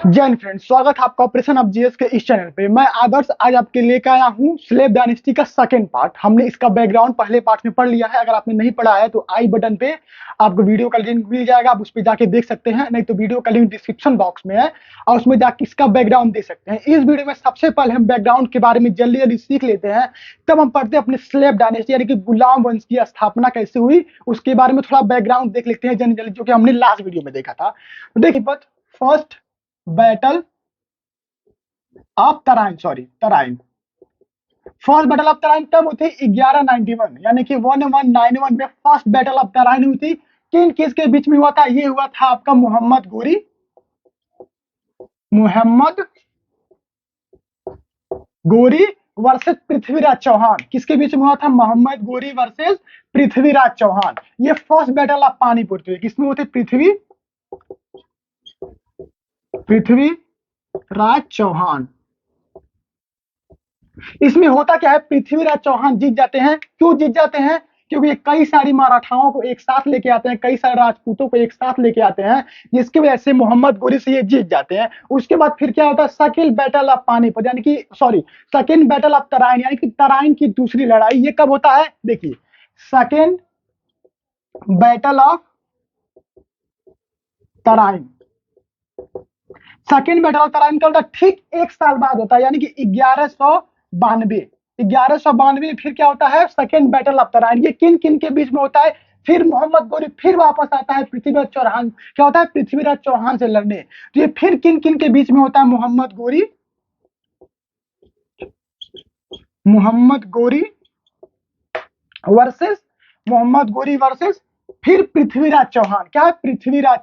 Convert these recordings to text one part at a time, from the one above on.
Jain friends, स्वागत है आपका ऑपरेशन ऑफ जीएस के इस चैनल पे। मैं आदर्श आज आपके लेकर आया हूँ स्लेव डायनेस्टी का सेकंड पार्ट। हमने इसका बैकग्राउंड पहले पार्ट में पढ़ लिया है। अगर आपने नहीं पढ़ा है तो आई बटन पे आपको वीडियो का लिंक मिल जाएगा, आप उस पर जाके देख सकते हैं, नहीं तो वीडियो का लिंक डिस्क्रिप्शन बॉक्स में है और उसमें जाके इसका बैकग्राउंड देख सकते हैं। इस वीडियो में सबसे पहले हम बैकग्राउंड के बारे में जल्दी जल्दी सीख लेते हैं, तब हम पढ़ते हैं अपने स्लेव डायनेस्टी यानी कि गुलाम वंश की स्थापना कैसे हुई, उसके बारे में थोड़ा बैकग्राउंड देख लेते हैं जल्दी, जो कि हमने लास्ट वीडियो में देखा था। तो देखिए, first battle of Tarain, Tarain. First battle of Tarain कब हुई थी? 1191 यानी कि 1191 में फर्स्ट बैटल ऑफ तराइन हुई थी। किन किसके बीच में हुआ था? ये हुआ था आपका मोहम्मद गोरी वर्सेस पृथ्वीराज चौहान। किसके बीच में हुआ था? मोहम्मद गोरी वर्सेस पृथ्वीराज चौहान। ये फर्स्ट बैटल ऑफ पानीपत हुई। किसमें हुई थी? पृथ्वीराज चौहान। इसमें होता क्या है? पृथ्वीराज चौहान जीत जाते हैं। क्यों जीत जाते हैं? क्योंकि ये कई सारी मराठाओं को एक साथ लेके आते हैं, कई सारे राजपूतों को एक साथ लेके आते हैं, जिसकी वजह से मोहम्मद गोरी से ये जीत जाते हैं। उसके बाद फिर क्या होता है? सेकंड बैटल ऑफ पानीपत यानी कि सेकंड बैटल ऑफ तराइन यानी कि तराइन की दूसरी लड़ाई। ये कब होता है? देखिए, second battle of Tarain, second battle of Tarain कब होता है? ठीक एक साल बाद होता है, यानी कि 1192 में फिर क्या होता है? Second battle of Tarain. ये किन किन के बीच में होता है? फिर मोहम्मद गोरी फिर वापस आता है पृथ्वीराज चौहान, क्या होता है? पृथ्वीराज चौहान से लड़ने। तो ये फिर किन किन के बीच में होता है? मोहम्मद गोरी वर्सेस फिर पृथ्वीराज चौहान। क्या है? पृथ्वीराज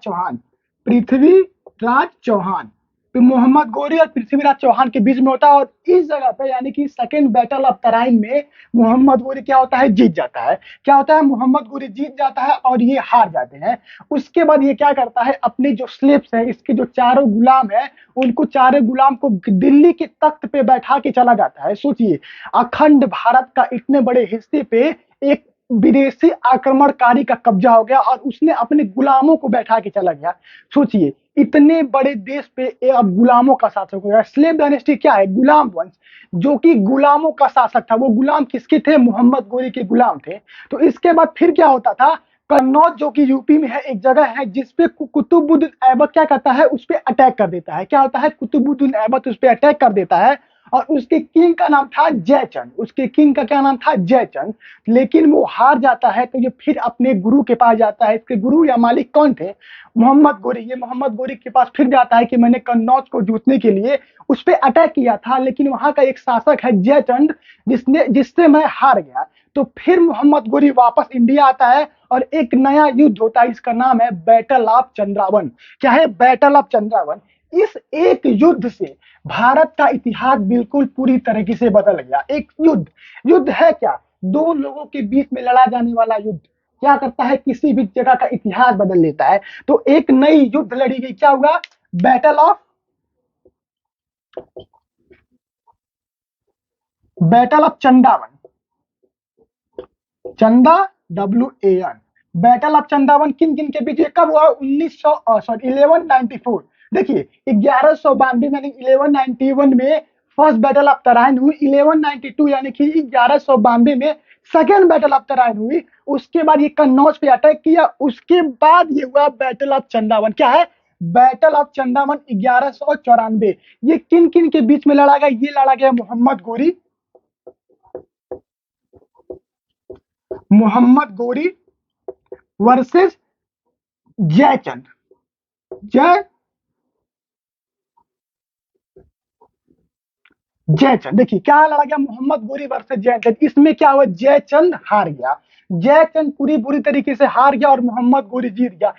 चौहान। तो मोहम्मद गोरी और पृथ्वीराज चौहान के बीच में होता है। और इस जगह पे यानी कि सेकंड बैटल ऑफ तराइन में मोहम्मद गोरी क्या होता है? जीत जाता है। क्या होता है? मोहम्मद गोरी जीत जाता है और ये हार जाते हैं। उसके बाद ये क्या करता है? अपने जो स्लेव्स हैं, इसके जो चारों गुलाम हैं, उनको चारों गुलाम को दिल्ली के तख्त पे बैठा के चला जाता है। सोचिए, अखंड भारत का इतने बड़े हिस्से पे एक विदेशी आक्रमणकारी का कब्जा हो गया और उसने अपने गुलामों को बैठा के चला गया। सोचिए, इतने बड़े देश पे अब गुलामों का शासक हो गया। स्लेव डायनेस्टी क्या है? गुलाम वंश, जो कि गुलामों का शासक था। वो गुलाम किसके थे? मोहम्मद गोरी के गुलाम थे। तो इसके बाद फिर क्या होता था? कन्नौज, जो कि यूपी में है, एक जगह है जिसपे कुतुबुद्दीन ऐबक क्या करता है? उस पर अटैक कर देता है। क्या होता है? कुतुबुद्दीन ऐबक उस पर अटैक कर देता है और उसके किंग का नाम था जयचंद। उसके किंग का क्या नाम था? जयचंद। लेकिन वो हार जाता है, तो ये फिर अपने गुरु के पास जाता है। इसके गुरु या मालिक कौन थे? मोहम्मद गोरी। ये मोहम्मद गोरी के पास फिर जाता है कि मैंने कन्नौज को जीतने के लिए उस पर अटैक किया था, लेकिन वहां का एक शासक है जयचंद, जिससे मैं हार गया। तो फिर मोहम्मद गोरी वापस इंडिया आता है और एक नया युद्ध होता है। इसका नाम है बैटल ऑफ चंद्रावन। क्या है? Battle of Chandawar. इस एक युद्ध से भारत का इतिहास बिल्कुल पूरी तरीके से बदल गया। एक युद्ध है क्या? दो लोगों के बीच में लड़ा जाने वाला युद्ध क्या करता है? किसी भी जगह का इतिहास बदल देता है। तो एक नई युद्ध लड़ी गई। क्या हुआ? Battle of Chandawar. WAN। Battle of Chandawar किन किन के बीच? कब हुआ? 1194। देखिए, 1192 यानी 1191 में फर्स्ट बैटल ऑफ तराइन हुई। 1192 यानी कि 1192 में सेकेंड बैटल ऑफ तराइन हुई। उसके बाद ये कन्नौज पे अटैक किया। उसके बाद ये हुआ बैटल ऑफ चंदावन। क्या है? Battle of Chandawar 1194। ये किन किन के बीच में लड़ा गया? ये लड़ा गया मोहम्मद गोरी वर्सेस जयचंद। जयचंद। देखिए, क्या लड़ा गया? मोहम्मद गोरी वर्सेस जयचंद। इसमें क्या हुआ? जयचंद हार गया। जयचंद पूरी बुरी तरीके से हार गया और मोहम्मद गोरी जीत गया।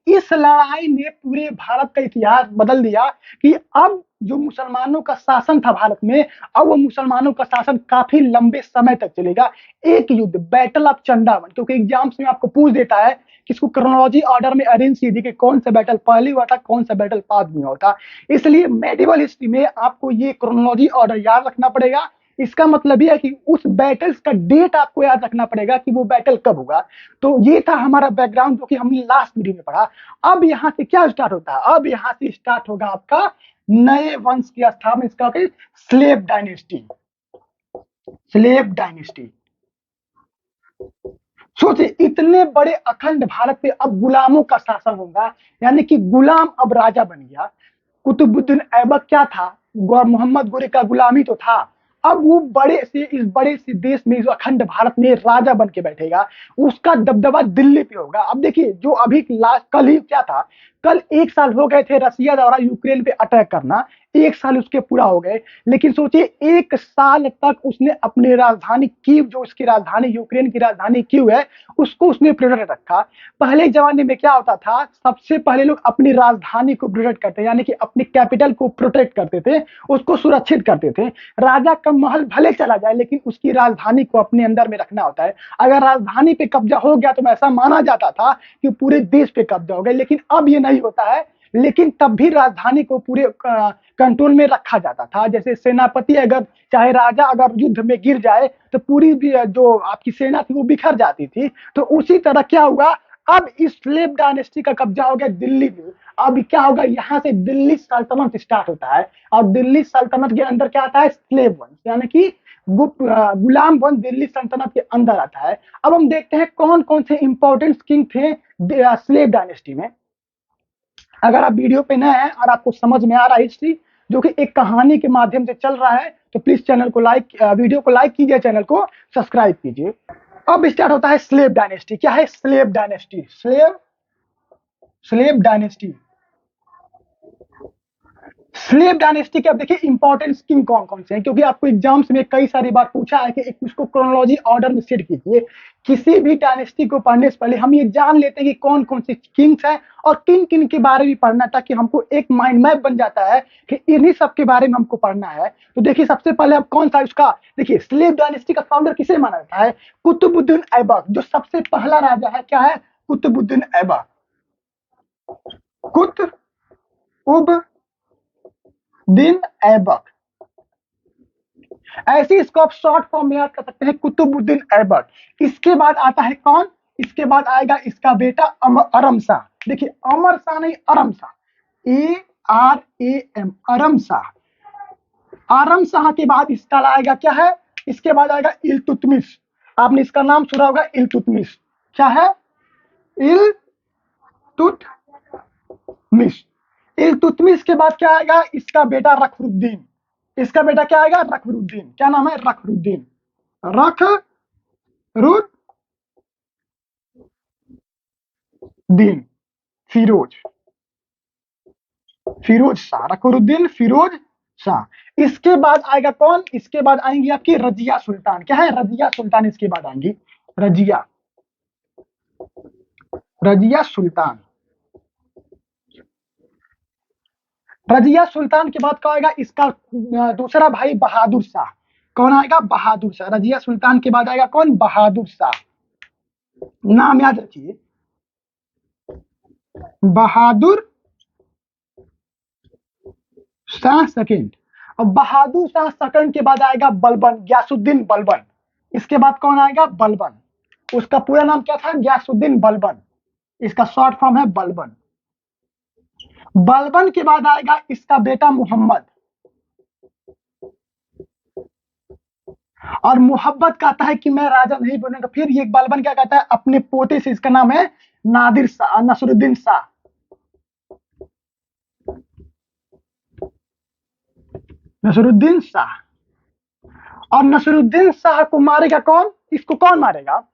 इस लड़ाई ने पूरे भारत का इतिहास बदल दिया कि अब जो मुसलमानों का शासन था भारत में, अब वो मुसलमानों का शासन काफी लंबे समय तक चलेगा। एक युद्ध, बैटल ऑफ चंदावन, क्योंकि एग्जाम्स में आपको पूछ देता है कि इसको क्रोनोलॉजी ऑर्डर में अरेंज कीजिए कि कौन सा बैटल पहले हुआ था, कौन सा बैटल बाद में हुआ था। इसलिए मेडिवल हिस्ट्री में आपको ये क्रोनोलॉजी ऑर्डर याद रखना पड़ेगा। इसका मतलब ये है कि उस बैटल्स का डेट आपको याद रखना पड़ेगा कि वो बैटल कब होगा। तो ये था हमारा बैकग्राउंड जो कि हमने लास्ट वीडियो में पढ़ा। अब यहाँ से क्या स्टार्ट होता है, अब यहाँ से स्टार्ट होगा आपका नए वंश की स्थापना, इसका स्लेव डायनेस्टी। स्लेव डायनेस्टी, सोचिए इतने बड़े अखंड भारत पे अब गुलामों का शासन होगा, यानी कि गुलाम अब राजा बन गया। कुतुबुद्दीन ऐबक क्या था, मोहम्मद गोरी का गुलामी तो था, अब वो बड़े से देश में, इस अखंड भारत में राजा बन के बैठेगा। उसका दबदबा दिल्ली पे होगा। अब देखिए जो अभी लास्ट कल ही क्या था, कल 1 साल हो गए थे रसिया द्वारा यूक्रेन पे अटैक करना, 1 साल उसके पूरा हो गए। लेकिन सोचिए 1 साल तक उसने अपनी राजधानी कीव, जो उसकी राजधानी यूक्रेन की राजधानी कीव है, उसको उसने प्रोटेक्ट रखा। पहले जमाने में क्या होता था, सबसे पहले लोग अपनी राजधानी को प्रोटेक्ट करते, यानी कि अपनी कैपिटल को प्रोटेक्ट करते थे, उसको सुरक्षित करते थे। राजा का महल भले चला जाए लेकिन उसकी राजधानी को अपने अंदर में रखना होता है। अगर राजधानी पे कब्जा हो गया तो ऐसा माना जाता था कि पूरे देश पे कब्जा हो गया, लेकिन अब ये नहीं होता है। लेकिन तब भी राजधानी को पूरे कंट्रोल में रखा जाता था। जैसे सेनापति अगर, चाहे राजा अगर युद्ध में गिर जाए तो पूरी जो आपकी सेना थी वो बिखर जाती थी। तो उसी तरह क्या हुआ, अब इस स्लेव डायनेस्टी का कब्जा हो गया दिल्ली में। अब क्या होगा, यहाँ से दिल्ली सल्तनत स्टार्ट होता है, और दिल्ली सल्तनत के अंदर क्या आता है, स्लेव वंश, यानी कि गुलाम वंश दिल्ली सल्तनत के अंदर आता है। अब हम देखते हैं कौन कौन से इंपॉर्टेंट किंग थे स्लेव डायनेस्टी में। अगर आप वीडियो पे नए हैं और आपको समझ में आ रहा है हिस्ट्री जो कि एक कहानी के माध्यम से चल रहा है, तो प्लीज चैनल को वीडियो को लाइक कीजिए, चैनल को सब्सक्राइब कीजिए। अब स्टार्ट होता है स्लेव डायनेस्टी। क्या है slave dynasty? Slave dynasty, slave dynasty के अब देखिए इंपॉर्टेंट किंग कौन कौन से हैं, क्योंकि आपको एग्जाम्स में कई सारी बार पूछा है कि एक उसको क्रोनोलॉजी ऑर्डर में सेट कीजिए। किसी भी डायनेस्टी को पढ़ने से पहले हम ये जान लेते हैं कि कौन कौन से किंग्स हैं और किन किन के बारे में पढ़ना, ताकि हमको एक माइंड मैप बन जाता है कि इन्हीं सब के बारे में हमको पढ़ना है। तो देखिए सबसे पहले अब कौन सा उसका, देखिए स्लेव डायनेस्टी का फाउंडर किसे माना जाता है, कुतुबुद्दीन ऐबक। जो सबसे पहला राजा है क्या है, कुतुबुद्दीन ऐबक। कुतुबुद्दीन ऐबक, ऐसे इसको आप शॉर्ट फॉर्म में याद कर सकते हैं, कुतुबुद्दीन ऐबक। इसके बाद आता है कौन, इसके बाद आएगा इसका बेटा अरम शाह। देखिए अमर शाह नहीं, अरम शाह, ARAM, अरम शाह। अरम शाह के बाद इसका आएगा क्या है, इसके बाद आएगा इल्तुतमिश। आपने इसका नाम सुना होगा, इल्तुतमिश। क्या है, इल्तुतमिश। इल्तुतमिश के बाद क्या आएगा, इसका बेटा रखरुद्दीन। इसका बेटा क्या आएगा, रखरुद्दीन। क्या नाम है, रखरुद्दीन। रखरुद्दीन फिरोज शाह, रखरुद्दीन फिरोज शाह। इसके बाद आएगा कौन, इसके बाद आएंगी आपकी रजिया सुल्तान। क्या है, रजिया सुल्तान। इसके बाद आएंगी रजिया सुल्तान। रजिया सुल्तान के बाद क्या आएगा, इसका दूसरा भाई बहादुर शाह। कौन आएगा, बहादुर शाह। रजिया सुल्तान के बाद आएगा कौन, बहादुर शाह। नाम याद रखिए, बहादुर शाह सेकंड। और बहादुर शाह सेकंड के बाद आएगा बलबन, गयासुद्दीन बलबन। इसके बाद कौन आएगा, बलबन। उसका पूरा नाम क्या था, गयासुद्दीन बलबन। इसका शॉर्ट फॉर्म है बलबन। बलबन के बाद आएगा इसका बेटा मोहम्मद। और मोहब्बत कहता है कि मैं राजा नहीं बनूंगा। फिर ये बलबन क्या कहता है अपने पोते से, इसका नाम है नादिर शाह, नसरुद्दीन शाह। नसरुद्दीन शाह। और नसरुद्दीन शाह को मारेगा कौन, इसको कौन मारेगा,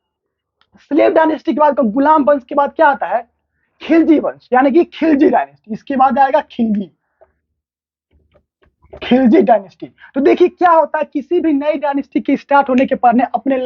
स्लेव डायनेस्टी के बाद गुलाम वंश के बाद क्या आता है, खिलजी वंश, यानी कि खिलजी डायनेस्टी। इसके बाद आएगा खिलजी डायनेस्टी। तो देखिए क्या होता है, किसी भी नई डायनेस्टी के स्टार्ट होने के पहले अपने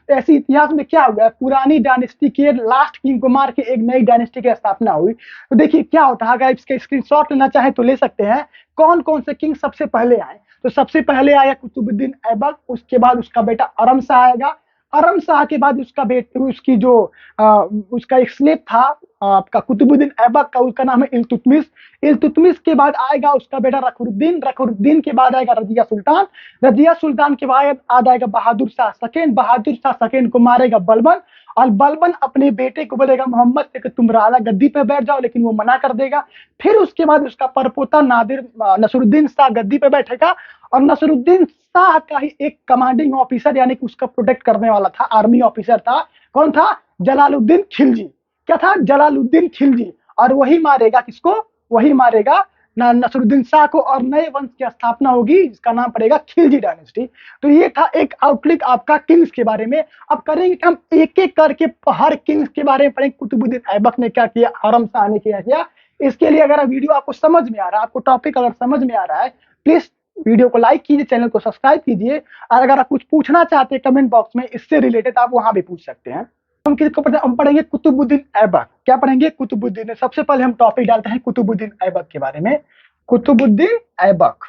तो ऐसे इतिहास में क्या हुआ है, पुरानी डायनेस्टी के लास्ट किंग को मार के एक नई डायनेस्टी की स्थापना हुई। तो देखिए क्या होता है, अगर इसके स्क्रीनशॉट लेना चाहे तो ले सकते हैं। कौन कौन से किंग सबसे पहले आए, तो सबसे पहले आया कुतुबुद्दीन ऐबक। उसके बाद उसका बेटा अरम शाह आएगा। हरम शाह के बाद उसका बेटे उसकी जो उसका एक स्लेव था आपका कुतुबुद्दीन ऐबक का, उसका नाम है इल्तुतमिश। इल्तुतमिश के बाद आएगा उसका बेटा रखरुद्दीन। रखरुद्दीन के बाद आएगा रजिया सुल्तान। रजिया सुल्तान के बाद आ जाएगा बहादुर शाह सेकेंड। बहादुर शाह सेकेंड को मारेगा बलबन, और बलबन अपने बेटे को बोलेगा मोहम्मद से कि तुम राजा गद्दी पे बैठ जाओ, लेकिन वो मना कर देगा। फिर उसके बाद उसका परपोता नादिर नसरुद्दीन शाह गद्दी पे बैठेगा, और नसरुद्दीन शाह का ही एक कमांडिंग ऑफिसर यानी कि उसका प्रोटेक्ट करने वाला था, आर्मी ऑफिसर था। कौन था? जलालुद्दीन खिलजी। क्या था? जलालुद्दीन खिलजी। और वही मारेगा किसको? वही मारेगा नसरुद्दीन शाह को, और नए वंश की स्थापना होगी जिसका नाम पड़ेगा खिलजी डायनेस्टी। तो ये था एक आउटलुक आपका किंग्स के बारे में। अब करेंगे कि हम एक एक करके हर किंग्स के बारे में पढ़ेंगे, कुतुबुद्दीन ऐबक ने क्या किया, हरम शाह ने क्या किया। इसके लिए अगर वीडियो आपको समझ में आ रहा है, आपको टॉपिक अगर समझ में आ रहा है, प्लीज वीडियो को लाइक कीजिए, चैनल को सब्सक्राइब कीजिए, और अगर आप कुछ पूछना चाहते हैं कमेंट बॉक्स में इससे रिलेटेड, आप वहां भी पूछ सकते हैं। हम किसको पढ़ते हैं? हम पढ़ेंगे कुतुबुद्दीन ऐबक। क्या पढ़ेंगे? कुतुबुद्दीन। सबसे पहले हम टॉपिक डालते हैं कुतुबुद्दीन ऐबक के बारे में। कुतुबुद्दीन ऐबक,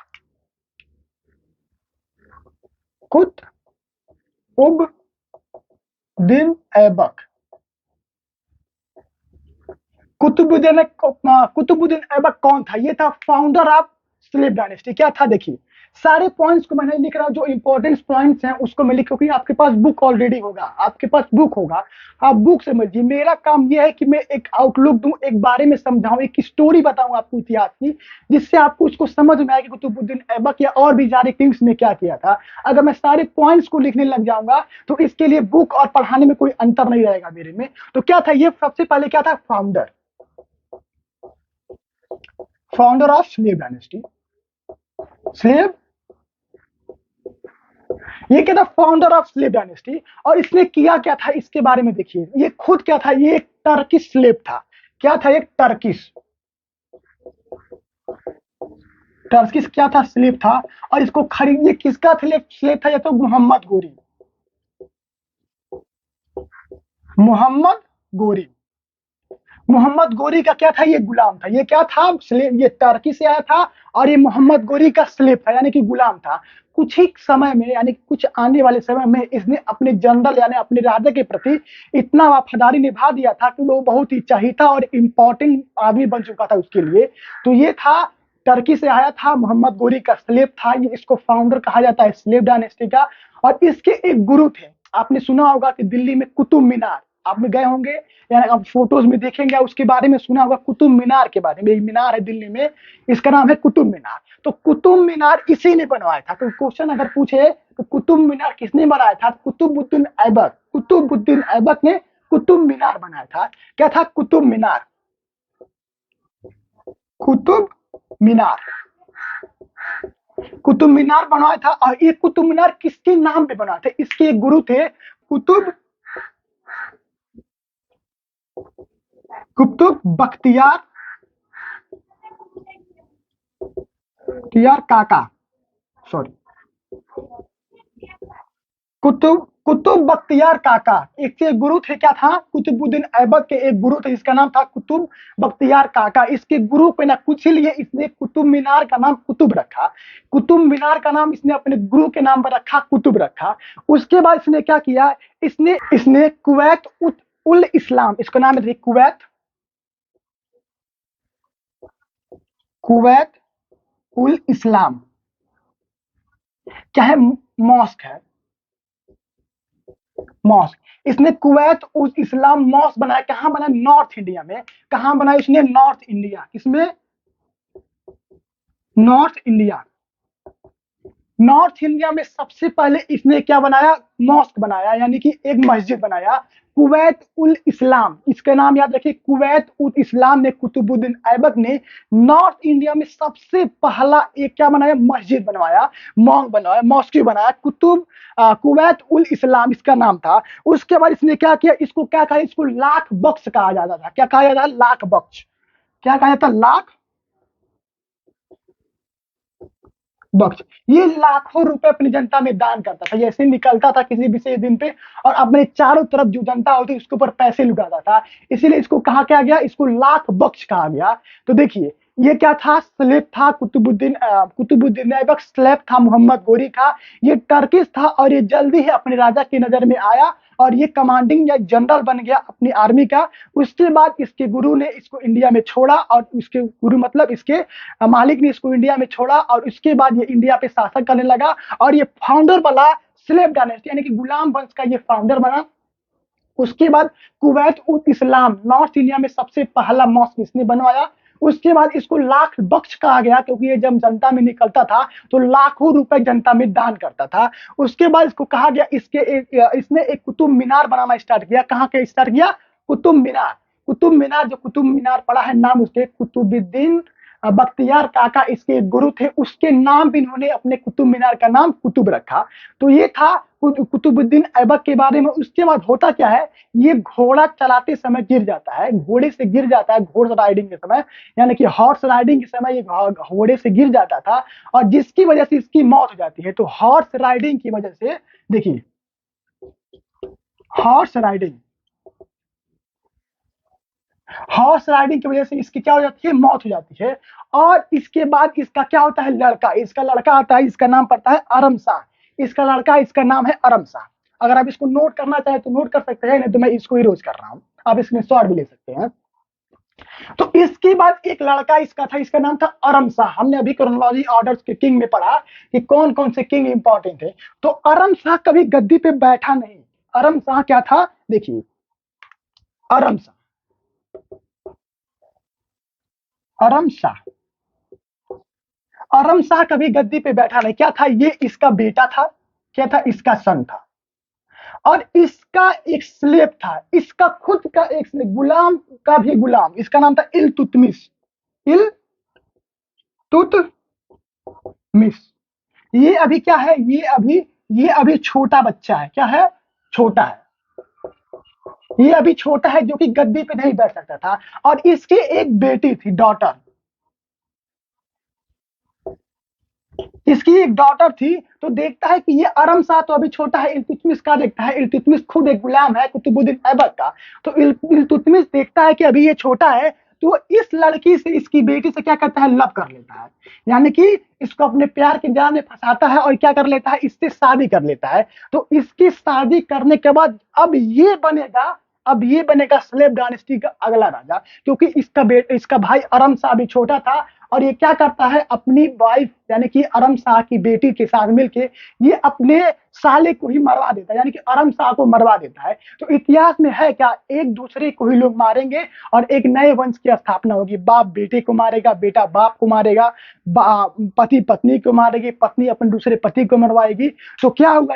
कुतुबुद्दीन ऐबक। कुतुबुद्दीन ऐबक कौन था? ये था फाउंडर ऑफ स्लेव डायनेस्टी। क्या था? देखिए, सारे पॉइंट्स को मैंने लिख रहा हूं, जो इंपॉर्टेंट पॉइंट्स हैं उसको मैं लिख, क्योंकि आपके पास बुक ऑलरेडी होगा, आपके पास बुक होगा, आप बुक समझिए। मेरा काम यह है कि मैं एक आउटलुक दूं, एक बारे में समझाऊं, एक स्टोरी बताऊं आपको इतिहास की, जिससे आपको उसको समझ में आए कि कुतुबुद्दीन ऐबक या और भी सारे किंग्स ने क्या किया था। अगर मैं सारे पॉइंट्स को लिखने लग जाऊंगा तो इसके लिए बुक और पढ़ाने में कोई अंतर नहीं रहेगा मेरे में। तो क्या था ये? सबसे पहले क्या था? Founder, founder of slave dynasty. Slave, ये क्या था? Founder of slave dynasty. और इसने किया क्या था इसके बारे में देखिए। ये खुद क्या था? ये एक टर्किश स्लेव था। क्या था? एक टर्किश, टर्किश क्या था? स्लेव था। और इसको खरीद, ये किसका स्लेव था? ये तो मोहम्मद गोरी, मोहम्मद गोरी। मोहम्मद गोरी का क्या था? ये गुलाम था। ये क्या था? स्लेव। ये टर्की से आया था, और ये मोहम्मद गोरी का स्लेव था, यानी कि गुलाम था। कुछ ही समय में, यानी कुछ आने वाले समय में, इसने अपने जनरल यानी अपने राजा के प्रति इतना वफादारी निभा दिया था कि वो बहुत ही चहीता और इम्पोर्टेंट आदमी बन चुका था उसके लिए। तो ये था, टर्की से आया था, मोहम्मद गोरी का स्लेव था ये। इसको फाउंडर कहा जाता है स्लेव डायनेस्टी का। और इसके एक गुरु थे, आपने सुना होगा कि दिल्ली में कुतुब मीनार, आप में गए होंगे, यानी आप फोटोज में देखेंगे, उसके बारे में सुना होगा कुतुब मीनार के बारे में। एक मीनार है दिल्ली में, इसका नाम है कुतुब मीनार। तो कुतुब मीनार इसी ने बनवाया था। तो क्वेश्चन अगर पूछे तो कुतुब मीनार किसने बनाया था? कुतुबुद्दीन ऐबक। कुतुबुद्दीन ऐबक ने कुतुब मीनार बनाया था। क्या था? कुतुब मीनार, कुतुब मीनार, कुतुब मीनार बनवाया था। और ये कुतुब मीनार किसके नाम पे बना थे? इसके एक गुरु थे, कुतुब कुतुब बख्तियार काका, सॉरी, कुतुब बख्तियार काका। इसके गुरु थे। क्या था? कुतुबुद्दीन ऐबक के एक गुरु थे, इसका नाम था कुतुब बख्तियार काका। इसके गुरु पे ना कुछ लिए इसने कुतुब मीनार का नाम कुतुब रखा। कुतुब मीनार का नाम इसने अपने गुरु के नाम पर रखा, कुतुब रखा। उसके बाद इसने क्या किया? इसने इसने कुवैत उल इस्लाम, इसका नाम है कुवैत, कुवैत उल इस्लाम। क्या है? मॉस्क है, मॉस्क। इसने कुवैत उल इस्लाम मॉस्क बनाया। कहां बनाया? नॉर्थ इंडिया में। कहां बनाया इसने? North India. किसमें? North India. नॉर्थ इंडिया में सबसे पहले इसने क्या बनाया? मॉस्क बनाया, यानी कि एक मस्जिद बनाया, कुवैत उल इस्लाम। इसका नाम याद रखिए, कुवैत उल इस्लाम ने, कुतुबुद्दीन ऐबक ने नॉर्थ इंडिया में सबसे पहला एक क्या बनाया? मस्जिद बनवाया, मॉन्क बनवाया, मॉस्क बनाया। कुवैत उल इस्लाम इसका नाम था। उसके बाद इसने क्या किया? इसको क्या कहा? इसको लाख बख्श कहा जाता था। क्या कहा जाता है? लाख बख्श। क्या कहा जाता? लाख बख्श। ये लाखों रुपए अपनी जनता में दान करता था। जैसे निकलता था किसी विशेष दिन पे, और अपने चारों तरफ जो जनता होती उसके ऊपर पैसे लुटाता था। इसीलिए इसको कहा क्या गया? इसको लाख बख्श कहा गया। तो देखिए, ये क्या था? स्लेब था। कुतुबुद्दीन ऐबक स्लेब था मोहम्मद गोरी का। ये टर्किश था और ये जल्दी ही अपने राजा की नजर में आया और ये कमांडिंग या जनरल बन गया अपनी आर्मी का। उसके बाद इसके गुरु ने इसको इंडिया में छोड़ा और उसके गुरु मतलब इसके मालिक ने इसको इंडिया में छोड़ा और उसके बाद ये इंडिया पे शासन करने लगा और ये फाउंडर बना स्लेब डायनेस्टी यानी कि गुलाम वंश का ये फाउंडर बना। उसके बाद Kuwait ul Islam north India में सबसे पहला मॉस्क इसने बनवाया। उसके बाद इसको लाख बख्श कहा गया क्योंकि ये जब जनता में निकलता था तो लाखों रुपए जनता में दान करता था। उसके बाद इसको कहा गया इसने एक कुतुब मीनार बनाना स्टार्ट किया। कहाँ के स्टार्ट किया? कुतुब मीनार। कुतुब मीनार जो कुतुब मीनार पड़ा है नाम उसके कुतुबुद्दीन बख्तियार काका इसके गुरु थे, उसके नाम भी इन्होंने अपने कुतुब मीनार का नाम कुतुब रखा। तो ये था कुतुबुद्दीन ऐबक के बारे में। उसके बाद होता क्या है, ये घोड़ा चलाते समय गिर जाता है, घोड़े से गिर जाता है हॉर्स राइडिंग के समय, यानी कि हॉर्स राइडिंग के समय ये घोड़े से गिर जाता था और जिसकी वजह से इसकी मौत हो जाती है। तो हॉर्स राइडिंग की वजह से देखिए, हॉर्स राइडिंग हॉर्स राइडिंग की वजह से इसकी क्या हो जाती है? मौत हो जाती है। और इसके बाद इसका क्या होता है? लड़का, इसका लड़का आता है, इसका नाम पड़ता है अरम शाह। इसका लड़का, इसका नाम है अरम शाह। अगर आप इसको नोट करना चाहे तो नोट कर सकते हैं, नहीं तो मैं इसको ही रोज कर रहा हूं, आप इसमें शॉर्ट भी ले सकते हैं। तो इसके बाद एक लड़का इसका था, इसका नाम था अरम शाह। हमने अभी क्रोनोलॉजी ऑर्डर के किंग में पढ़ा कि कौन कौन से किंग इंपॉर्टेंट है। तो अरम शाह कभी गद्दी पे बैठा नहीं। अरम शाह क्या था? देखिए, अरम शाह अरम शाह अरम शाह कभी गद्दी पे बैठा नहीं। क्या था? ये इसका बेटा था। क्या था? इसका सन था। और इसका एक स्लेब था, इसका खुद का एक गुलाम का भी गुलाम, इसका नाम था इल्तुतमिश। इल्तुतमिश। ये अभी क्या है? ये अभी छोटा बच्चा है। क्या है? छोटा है। ये अभी छोटा है जो कि गद्दी पे नहीं बैठ सकता था। और इसकी एक बेटी थी, डॉटर। इसकी एक डॉटर थी। तो देखता है कि ये अरम शाह तो अभी छोटा है, इल्तुतमिश का देखता है, इल्तुतमिश खुद एक गुलाम है कुतुबुद्दीन ऐबक का। तो इल्तुतमिश देखता है कि अभी ये छोटा है, तो इस लड़की से, इसकी बेटी से क्या करता है? लव कर लेता है, यानी कि इसको अपने प्यार के जाल में फंसाता है और क्या कर लेता है? इससे शादी कर लेता है। तो इसकी शादी करने के बाद अब ये बनेगा स्लेव डायनेस्टी का अगला राजा, क्योंकि इसका भाई अरम शाह भी छोटा था। और ये क्या करता है? अपनी वाइफ यानी कि अरम शाह की बेटी के साथ मिलके ये अपने साले को ही मरवा देता है, यानी कि अरम शाह को मरवा देता है। तो इतिहास में है क्या? एक दूसरे को ही लोग मारेंगे और एक नए वंश की स्थापना होगी। बाप बेटे को मारेगा, बेटा बाप को मारेगा, पति पत्नी को मारेगी, पत्नी अपने दूसरे पति को मरवाएगी। तो क्या हुआ?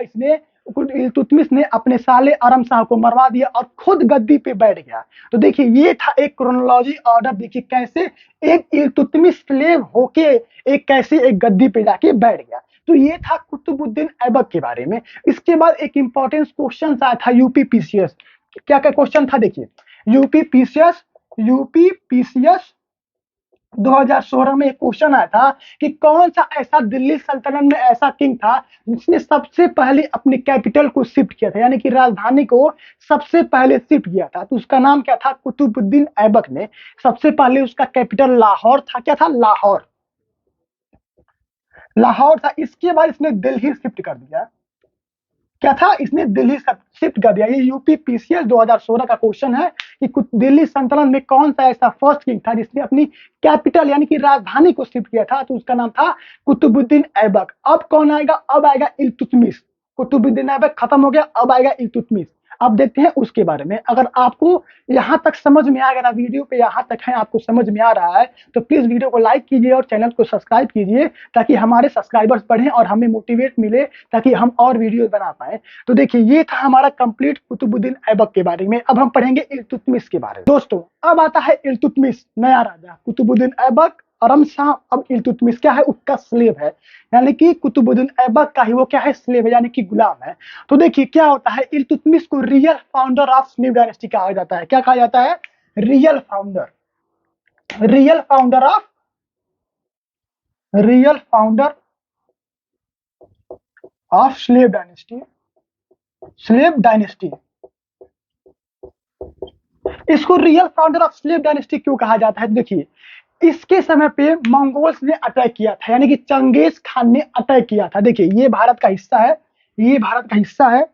इल्तुतमिश ने अपने साले अरम शाह को मरवा दिया और खुद गद्दी पे बैठ गया। तो देखिए, ये था एक क्रोनोलॉजी ऑर्डर। देखिए कैसे एक इल्तुतमिश स्लेव होके कैसे एक गद्दी पे जाके बैठ गया। तो ये था कुतुबुद्दीन ऐबक के बारे में। इसके बाद एक इंपॉर्टेंट क्वेश्चन आया था यूपीपीसीएस। क्या क्या क्वेश्चन था? देखिए, यूपीपीसीएस 2016 में एक क्वेश्चन आया था कि कौन सा ऐसा दिल्ली सल्तनत में ऐसा किंग था जिसने सबसे पहले अपनी कैपिटल को शिफ्ट किया था, यानी कि राजधानी को सबसे पहले शिफ्ट किया था। तो उसका नाम क्या था? कुतुबुद्दीन ऐबक ने सबसे पहले उसका कैपिटल लाहौर था। क्या था? लाहौर। लाहौर था। इसके बाद इसने दिल्ली शिफ्ट कर दिया। क्या था? इसने दिल्ली शिफ्ट कर दिया। ये यूपीपीसीएस 2016 का क्वेश्चन है कि दिल्ली सल्तनत में कौन सा ऐसा फर्स्ट किंग था जिसने अपनी कैपिटल यानी कि राजधानी को शिफ्ट किया था। तो उसका नाम था कुतुबुद्दीन ऐबक। अब कौन आएगा? अब आएगा इल्तुतमिश। कुतुबुद्दीन ऐबक खत्म हो गया, अब आएगा इल्तुतमिश। अब देखते हैं उसके बारे में। अगर आपको यहां तक समझ में आ गया ना, वीडियो पे यहां तक है, आपको समझ में आ रहा है, तो प्लीज वीडियो को लाइक कीजिए और चैनल को सब्सक्राइब कीजिए ताकि हमारे सब्सक्राइबर्स बढ़ें और हमें मोटिवेट मिले ताकि हम और वीडियो बना पाए। तो देखिए, ये था हमारा कंप्लीट कुतुबुद्दीन ऐबक के बारे में। अब हम पढ़ेंगे इल्तुतमिश के बारे में। दोस्तों, अब आता है इल्तुतमिश, नया राजा। कुतुबुद्दीन ऐबक, अरम शाह, अब इल्तुतमिश क्या है? उसका स्लेव है, यानी कि कुतुबुद्दीन ऐबक का ही वो क्या है? स्लेव है, यानी कि गुलाम है। तो देखिए क्या होता है, इल्तुतमिश को real founder of slave dynasty कहा जाता है। क्या कहा जाता है? Real founder. Real founder of real founder of slave dynasty. Slave dynasty, इसको real founder of slave dynasty क्यों कहा जाता है? देखिए, इसके समय पे मंगोल्स ने अटैक किया था, यानी कि चंगेज खान ने अटैक किया था। देखिए ये भारत का हिस्सा है, ये भारत का हिस्सा है,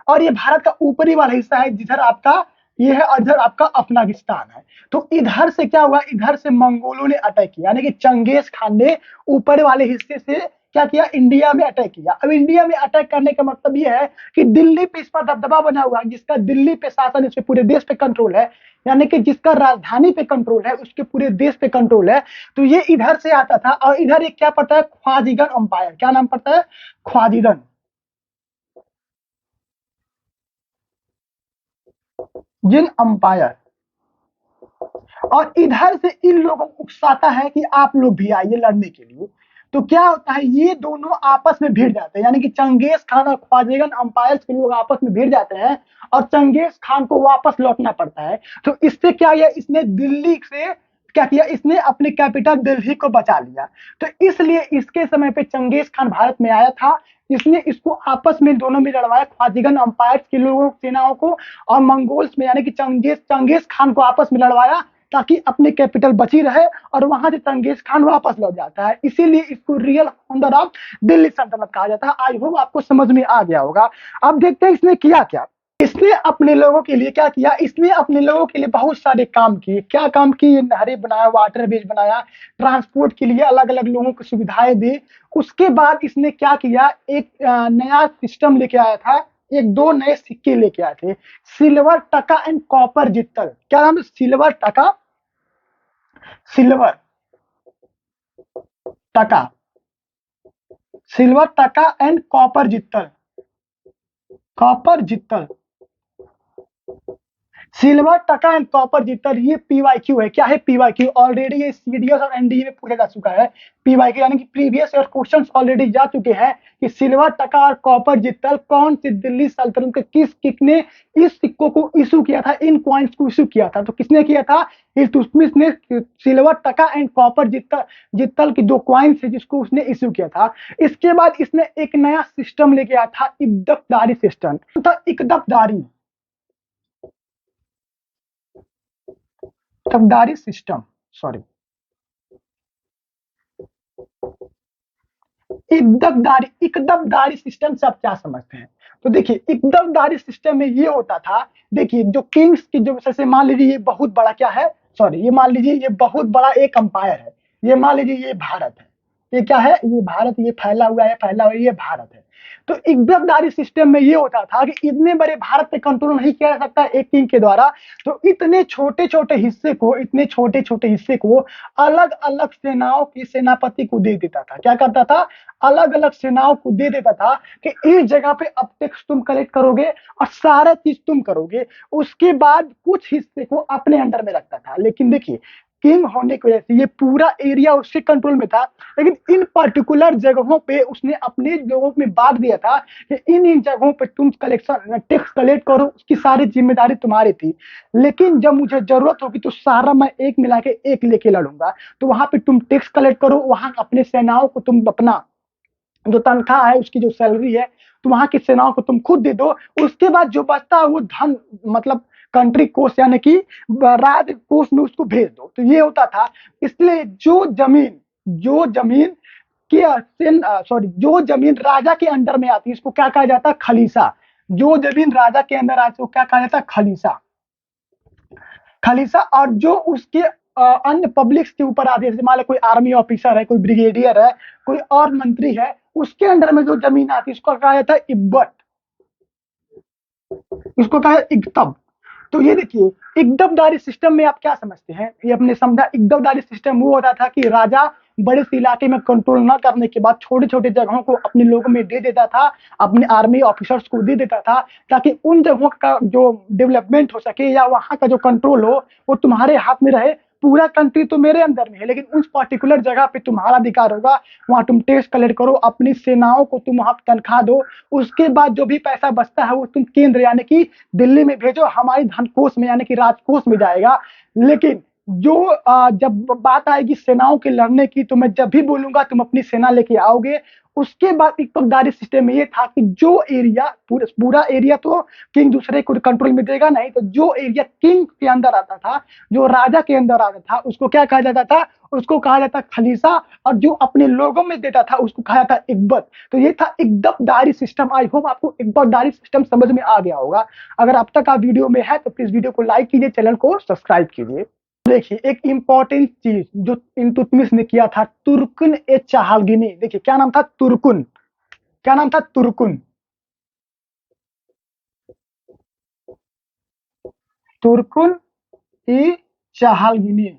और ये भारत का ऊपरी वाला हिस्सा है जिधर आपका ये है, और इधर आपका अफगानिस्तान है। तो इधर से क्या हुआ, इधर से मंगोलों ने अटैक किया, यानी कि चंगेज खान ने ऊपर वाले हिस्से से क्या किया, इंडिया में अटैक किया। अब इंडिया में अटैक करने का मतलब ये है कि दिल्ली पे इस पर दबदबा बना हुआ है, जिसका दिल्ली पे शासन, इस पे पूरे देश पे कंट्रोल है, यानी कि जिसका राजधानी पे कंट्रोल है उसके पूरे देश पे कंट्रोल है। तो ये इधर से आता था, और इधर एक क्या पड़ता है, ख्वाजीगन अंपायर। क्या नाम पड़ता है, ख्वाजीगन जिन अंपायर। और इधर से इन लोगों को उकसाता है कि आप लोग भी आइए लड़ने के लिए। तो क्या होता है, ये दोनों आपस में भिड़ जाते हैं, यानी कि चंगेज खान और ख्वाजेगन अंपायर के लोग आपस में भिड़ जाते हैं, और चंगेज खान को वापस लौटना पड़ता है। तो इससे क्या किया, इसने दिल्ली से क्या किया, इसने अपनी कैपिटल दिल्ली को बचा लिया। तो इसलिए इसके समय पे चंगेज खान भारत में आया था, इसने इसको आपस में दोनों में लड़वाया, ख्वाजीगन अंपायर के लोगों सेनाओं को और मंगोल्स में, यानी कि चंगेज चंगेज खान को आपस में लड़वाया, ताकि अपनी कैपिटल बची रहे, और वहां से चंगेज खान वापस लौट जाता है। इसीलिए इसको रियल फाउंडर ऑफ दिल्ली सल्तनत कहा जाता है। आई होप आपको समझ में आ गया होगा। अब देखते हैं इसने किया क्या। इसने अपने लोगों के लिए क्या किया, इसने अपने लोगों के लिए बहुत सारे काम किए। क्या काम किए, नहरें बनाया, वाटर ब्रिज बनाया, ट्रांसपोर्ट के लिए अलग अलग लोगों को सुविधाएं दी। उसके बाद इसने क्या किया, एक नया सिस्टम लेके आया था, एक दो नए सिक्के लेके आए थे, सिल्वर टका एंड कॉपर जित्तल। क्या नाम है, सिल्वर टका, सिल्वर टका, सिल्वर टका एंड कॉपर जित्तल, कॉपर जित्तल, सिल्वर टका एंड कॉपर जितर। ये पीवाईक्यू है। क्या है पीवाईक्यू, ऑलरेडी ये सीडीएस और एनडीए में पूछा जा चुका है। पीवाईक्यू यानी कि प्रीवियस ईयर क्वेश्चंस ऑलरेडी जा चुके हैं कि सिल्वर टका और कॉपर जितर कौन सी दिल्ली सल्तनत के किसने इस सिक्कों को इशू किया था, इन कॉइन्स को इशू किया था। तो किसने किया था, इल्तुतमिश ने सिल्वर टका एंड कॉपर जितल की दो कॉइन्स है जिसको उसने इशू किया था। इसके बाद इसने एक नया सिस्टम लेके आया था, इकदबदारी सिस्टम था, इकदबदारी इकदबदारी सिस्टम, सॉरी, इकदबदारी सिस्टम से आप क्या समझते हैं। तो देखिए इकदबदारी सिस्टम में ये होता था, देखिए जो किंग्स की जो जैसे मान लीजिए ये बहुत बड़ा क्या है, सॉरी ये मान लीजिए ये बहुत बड़ा एक अंपायर है, ये मान लीजिए ये भारत है, ये क्या है, ये भारत, ये फैला हुआ है, फैला हुआ है, ये भारत है। तो इकदबदारी सिस्टम में ये होता था कि इतने बड़े भारत पे कंट्रोल नहीं किया जा सकता एक किंग के द्वारा। तो इतने छोटे छोटे हिस्से को, इतने छोटे छोटे हिस्से को अलग अलग सेनाओं की सेनापति को दे देता था। क्या करता था, अलग अलग सेनाओं को दे देता था कि इस जगह पे अब टैक्स तुम कलेक्ट करोगे और सारा चीज तुम करोगे। उसके बाद कुछ हिस्से को अपने अंडर में रखता था। लेकिन देखिए किंग होने की वजह से ये पूरा एरिया उसके कंट्रोल में था, लेकिन इन पर्टिकुलर जगहों पे उसने अपने लोगों में बांट दिया था कि इन जगहों पे तुम कलेक्शन टैक्स कलेक्ट करो, उसकी सारी जिम्मेदारी तुम्हारी थी। लेकिन जब मुझे जरूरत होगी तो सारा मैं एक मिला के एक लेके लड़ूंगा। तो वहां पे तुम टैक्स कलेक्ट करो, वहां अपने सेनाओं को तुम अपना जो तनख्वाह है, उसकी जो सैलरी है, तो वहां की सेनाओं को तुम खुद दे दो। उसके बाद जो बचता है वो धन, मतलब कंट्री कोष यानी कि राज्य कोष में उसको भेज दो। तो ये होता था। इसलिए जो जमीन के सॉरी जो जमीन राजा के अंडर में आती है इसको क्या कहा जाता है, खलीसा। जो जमीन राजा के अंदर आती है वो क्या कहा जाता है, खलीसा, खलीसा। और जो उसके अन्य पब्लिक्स के ऊपर आती है, जैसे मान लो कोई आर्मी ऑफिसर है, कोई ब्रिगेडियर है, कोई और मंत्री है, उसके अंडर में जो जमीन आती है इसको कहा जाता है इब्बत, इसको कहा है इकतब। तो ये देखिए इकदबदारी सिस्टम में आप क्या समझते हैं, ये अपने समझा। इकदबदारी सिस्टम वो होता था कि राजा बड़े से इलाके में कंट्रोल न करने के बाद छोटे छोटे जगहों को अपने लोगों में दे देता था, अपने आर्मी ऑफिसर्स को दे देता था, ताकि उन जगहों का जो डेवलपमेंट हो सके या वहां का जो कंट्रोल हो वो तुम्हारे हाथ में रहे। पूरा कंट्री तो मेरे अंदर में है, लेकिन उस पर्टिकुलर जगह पे तुम्हारा अधिकार होगा, वहां तुम टैक्स कलेक्ट करो, अपनी सेनाओं को तुम वहां तनख्वाह दो। उसके बाद जो भी पैसा बचता है वो तुम केंद्र यानी कि दिल्ली में भेजो, हमारी धन कोष में यानी कि राजकोष में जाएगा। लेकिन जो जब बात आएगी सेनाओं के लड़ने की, तो मैं जब भी बोलूंगा तुम अपनी सेना लेके आओगे। उसके बाद इक्तदारी सिस्टम में ये था कि जो एरिया पूरा एरिया तो किंग दूसरे को कंट्रोल में देगा नहीं, तो जो एरिया किंग के अंदर आता था, जो राजा के अंदर आता था, उसको क्या कहा जाता था? उसको कहा जाता खलीसा। और जो अपने लोगों में देता था उसको कहा जाता इकबत। तो ये था इकतदारी सिस्टम। आई होप आपको इकतदारी सिस्टम समझ में आ गया होगा। अगर अब तक आप वीडियो में है तो प्लीज वीडियो को लाइक कीजिए, चैनल को सब्सक्राइब कीजिए। देखिए एक इंपॉर्टेंट चीज जो इल्तुतमिश ने किया था, तुर्कुन ए चहालगिनी। देखिए क्या नाम था? तुर्कुन। क्या नाम था? तुर्कुन। तुर्कुन ई चहालगिनी।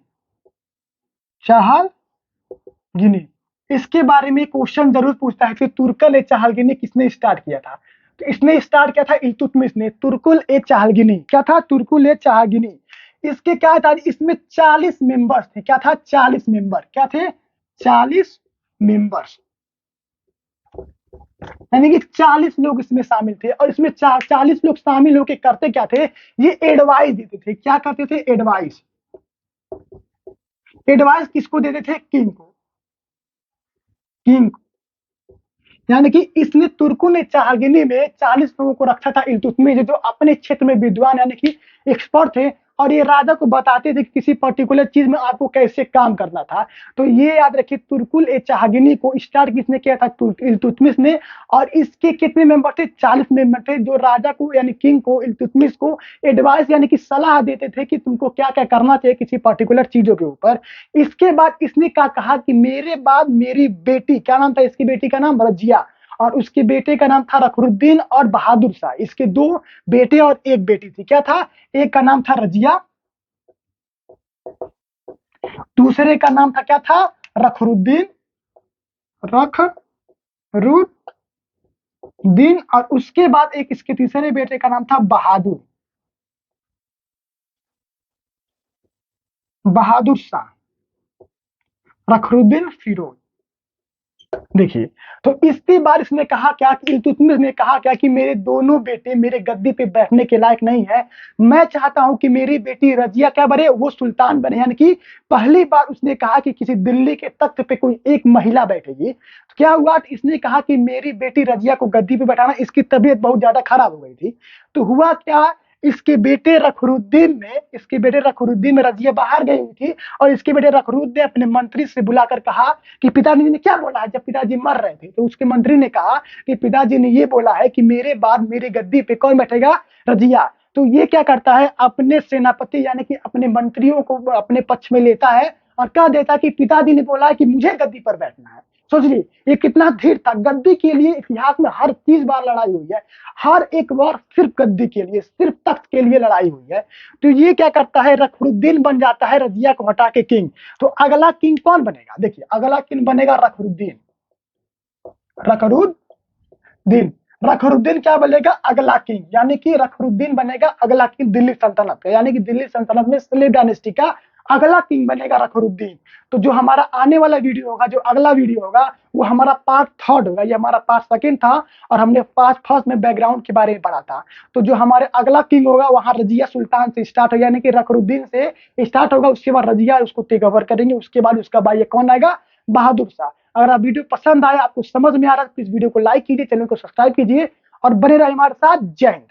चहालगिनी। इसके बारे में क्वेश्चन जरूर पूछता है कि तुर्कल ए चहालगिनी किसने स्टार्ट किया था? तो इसने स्टार्ट किया था इल्तुतमिश ने। तुर्कुल ए चहालगिनी क्या था? तुर्कुल ए चहालगिनी। इसके क्या था? इसमें 40 मेंबर्स थे। क्या था? 40 मेंबर। क्या थे? 40 मेंबर्स। यानी कि 40 लोग इसमें शामिल थे। और इसमें 40 लोग शामिल होकर करते क्या थे? ये एडवाइस देते थे। क्या करते थे? एडवाइस। एडवाइस किसको देते थे? किंग को। किंग। यानी कि इसने तुर्कों ने चाहगिनी में 40 लोगों को रखा था इल्तुतमिश, जो अपने क्षेत्र में विद्वान यानी कि एक्सपर्ट थे। और ये राजा को बताते थे कि किसी पर्टिकुलर चीज में आपको कैसे काम करना था। तो ये याद रखिए, तुर्कुल ए चाहगिनी को स्टार्ट किसने किया था? इल्तुतमिश ने। और इसके कितने मेंबर थे? 40 मेंबर थे, जो राजा को यानी किंग को, इल्तुतमिश को एडवाइस यानी कि सलाह देते थे कि तुमको क्या क्या करना चाहिए किसी पर्टिकुलर चीजों के ऊपर। इसके बाद इसने कहा कि मेरे बाद मेरी बेटी, क्या नाम था इसकी बेटी का? नाम रजिया। और उसके बेटे का नाम था रखरुद्दीन और बहादुर शाह। इसके दो बेटे और एक बेटी थी। क्या था? एक का नाम था रजिया, दूसरे का नाम था क्या था? रखरुद्दीन। रखरुद्दीन। और उसके बाद एक इसके तीसरे बेटे का नाम था बहादुर। बहादुर शाह। रखरुद्दीन फिरोज। देखिए, तो इसके बाद इसने कहा क्या कि इल्तुतमिश ने कहा क्या कि मेरे दोनों बेटे मेरे गद्दी पे बैठने के लायक नहीं है। मैं चाहता हूं कि मेरी बेटी रजिया क्या बने? वो सुल्तान बने। यानी कि पहली बार उसने कहा कि किसी दिल्ली के तख्त पे कोई एक महिला बैठेगी। तो क्या हुआ? इसने कहा कि मेरी बेटी रजिया को गद्दी पे बैठाना। इसकी तबीयत बहुत ज्यादा खराब हो गई थी। तो हुआ क्या? इसके बेटे रखरुद्दीन में रजिया बाहर गई हुई थी। और इसके बेटे रखरुद्दीन ने अपने मंत्री से बुलाकर कहा कि पिताजी ने क्या बोला है। जब पिताजी मर रहे थे तो उसके मंत्री ने कहा कि पिताजी ने ये बोला है कि मेरे बाद मेरी गद्दी पे कौन बैठेगा? रजिया। तो ये क्या करता है? अपने सेनापति यानी कि अपने मंत्रियों को अपने पक्ष में लेता है और कह देता है कि पिताजी ने बोला है कि मुझे गद्दी पर बैठना है। सोचिए ये कितना धीर था। गद्दी के लिए इतिहास में हर 30 बार लड़ाई हुई है। हर एक बार सिर्फ गद्दी के लिए, सिर्फ तख्त के लिए लड़ाई हुई है। तो ये क्या करता है? रखरुद्दीन बन जाता है रजिया को हटा के किंग। तो अगला किंग कौन बनेगा? देखिए अगला किंग बनेगा रखरुद्दीन। रखरुद्दीन। रखरुद्दीन क्या बनेगा? अगला किंग। यानी कि रखरुद्दीन बनेगा अगला किंग दिल्ली सल्तनत का। यानी कि दिल्ली सल्तनत में सलीब डायनेस्टी का अगला किंग बनेगा रखरुद्दीन। तो जो हमारा आने वाला वीडियो होगा, जो अगला वीडियो होगा, वो हमारा पार्ट थर्ड होगा। ये हमारा पार्ट सेकंड था और हमने पार्ट फर्स्ट में बैकग्राउंड के बारे में पढ़ा था। तो जो हमारे अगला किंग होगा वहां रजिया सुल्तान से स्टार्ट होगा, यानी कि रखरुद्दीन से स्टार्ट होगा। उसके बाद रजिया उसको टेक ओवर करेंगे। उसके बाद उसका भाई कौन आएगा? बहादुर शाह। अगर आप वीडियो पसंद आया, आपको समझ में आ रहा है, तो इस वीडियो को लाइक कीजिए, चैनल को सब्सक्राइब कीजिए और बने रहिए हमारे साथ। जय हिंद।